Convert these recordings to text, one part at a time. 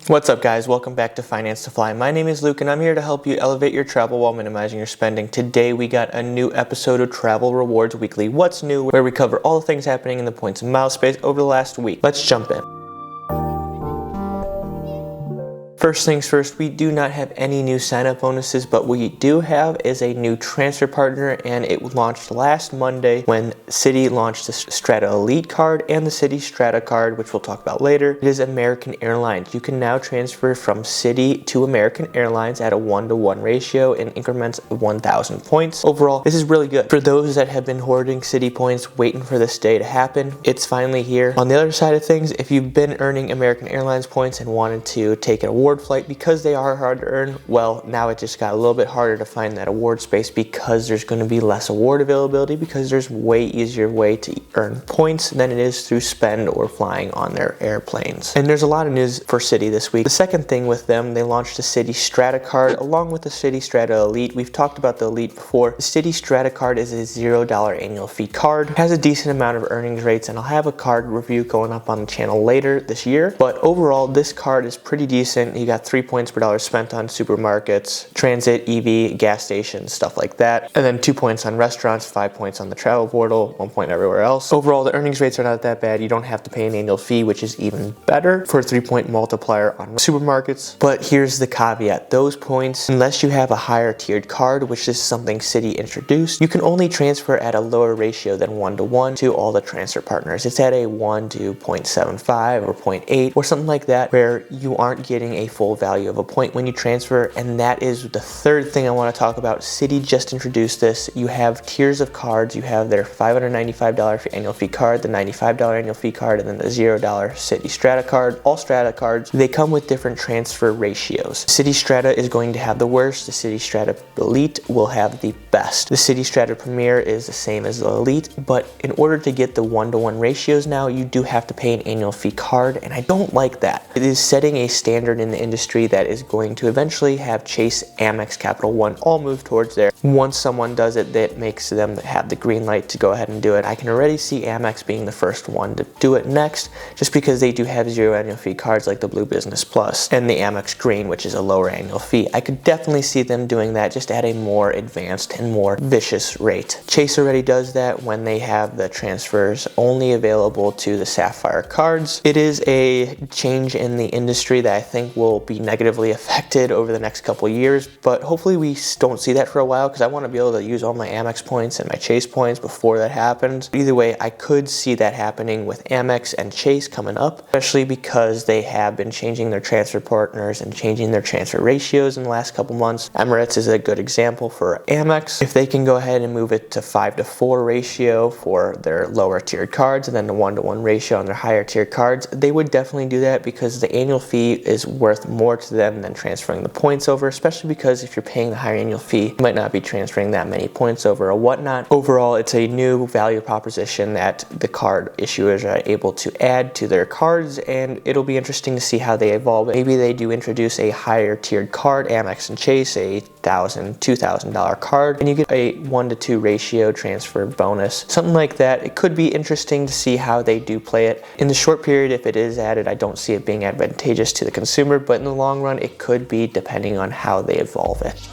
What's up, guys? Welcome back to Finance to Fly. My name is Luke and I'm here to help you elevate your travel while minimizing your spending. Today we got a new episode of Travel Rewards Weekly What's New, where we cover all the things happening in the points and miles space over the last week. Let's jump in. First things first, we do not have any new sign-up bonuses, but what we do have is a new transfer partner, and it launched last Monday when Citi launched the Strata Elite card and the Citi Strata card, which we'll talk about later. It is American Airlines. You can now transfer from Citi to American Airlines at a 1-to-1 ratio in increments of 1,000 points. Overall, this is really good. For those that have been hoarding Citi points, waiting for this day to happen, it's finally here. On the other side of things, if you've been earning American Airlines points and wanted to take an award flight because they are hard to earn, well, now it just got a little bit harder to find that award space because there's going to be less award availability, because there's way easier way to earn points than it is through spend or flying on their airplanes. And there's a lot of news for Citi this week. The second thing with them, they launched the Citi Strata card along with the Citi Strata Elite. We've talked about the Elite before. The Citi Strata card is a $0 annual fee card. It has a decent amount of earnings rates, and I'll have a card review going up on the channel later this year. But overall, this card is pretty decent. You got 3 points per dollar spent on supermarkets, transit, EV, gas stations, stuff like that. And then 2 points on restaurants, 5 points on the travel portal, 1 point everywhere else. Overall, the earnings rates are not that bad. You don't have to pay an annual fee, which is even better for a 3-point multiplier on supermarkets. But here's the caveat. Those points, unless you have a higher tiered card, which is something Citi introduced, you can only transfer at a lower ratio than 1-to-1 to all the transfer partners. It's at a 1 to 0.75 or 0.8 or something like that, where you aren't getting a full value of a point when you transfer. And that is the third thing I want to talk about. Citi just introduced this. You have tiers of cards. You have their $595 annual fee card, the $95 annual fee card, and then the $0 Citi Strata card. All Strata cards, they come with different transfer ratios. Citi Strata is going to have the worst. The Citi Strata Elite will have the best. The Citi Strata Premier is the same as the Elite, but in order to get the 1-to-1 ratios now, you do have to pay an annual fee card, and I don't like that. It is setting a standard in the industry that is going to eventually have Chase, Amex, Capital One all move towards there. Once someone does it, that makes them have the green light to go ahead and do it. I can already see Amex being the first one to do it next, just because they do have 0 annual fee cards like the Blue Business Plus and the Amex Green, which is a lower annual fee. I could definitely see them doing that, just at a more advanced and more vicious rate. Chase already does that when they have the transfers only available to the Sapphire cards. It is a change in the industry that I think will be negatively affected over the next couple years, but hopefully we don't see that for a while, because I want to be able to use all my Amex points and my Chase points before that happens. Either way, I could see that happening with Amex and Chase coming up, especially because they have been changing their transfer partners and changing their transfer ratios in the last couple months. Emirates is a good example for Amex. If they can go ahead and move it to 5-to-4 ratio for their lower tiered cards and then the 1-to-1 ratio on their higher tiered cards, they would definitely do that, because the annual fee is worth more to them than transferring the points over, especially because if you're paying the higher annual fee, you might not be transferring that many points over or whatnot. Overall, it's a new value proposition that the card issuers are able to add to their cards, and it'll be interesting to see how they evolve. Maybe they do introduce a higher tiered card, Amex and Chase, a $1,000, $2,000 card, and you get a 1-to-2 ratio transfer bonus, something like that. It could be interesting to see how they do play it. In the short period, if it is added, I don't see it being advantageous to the consumer, but in the long run, it could be, depending on how they evolve it.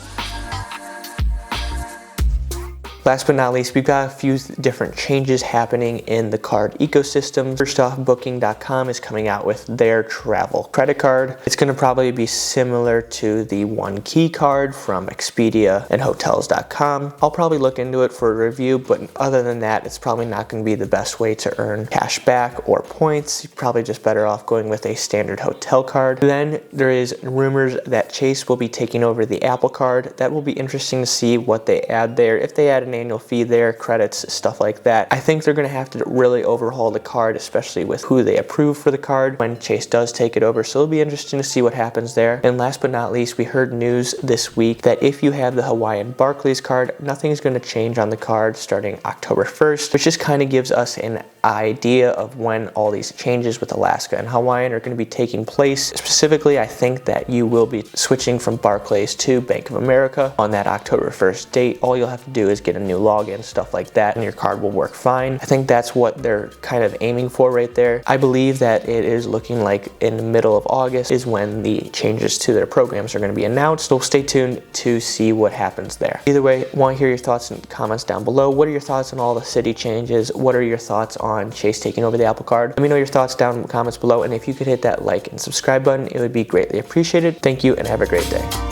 Last but not least, we've got a few different changes happening in the card ecosystem. First off, Booking.com is coming out with their travel credit card. It's going to probably be similar to the One Key card from Expedia and Hotels.com. I'll probably look into it for a review, but other than that, it's probably not going to be the best way to earn cash back or points. You're probably just better off going with a standard hotel card. Then there is rumors that Chase will be taking over the Apple card. That will be interesting to see what they add there. If they add an annual fee there, credits, stuff like that. I think they're going to have to really overhaul the card, especially with who they approve for the card when Chase does take it over. So it'll be interesting to see what happens there. And last but not least, we heard news this week that if you have the Hawaiian Barclays card, nothing's going to change on the card starting October 1st, which just kind of gives us an idea of when all these changes with Alaska and Hawaiian are going to be taking place. Specifically, I think that you will be switching from Barclays to Bank of America on that October 1st date. All you'll have to do is get a new login, stuff like that, and your card will work fine. I think that's what they're kind of aiming for right there. I believe that it is looking like in the middle of August is when the changes to their programs are going to be announced, so stay tuned to see what happens there. Either way, I want to hear your thoughts and comments down below. What are your thoughts on all the Citi changes? What are your thoughts on Chase taking over the Apple Card? Let me know your thoughts down in the comments below, and if you could hit that like and subscribe button, it would be greatly appreciated. Thank you and have a great day.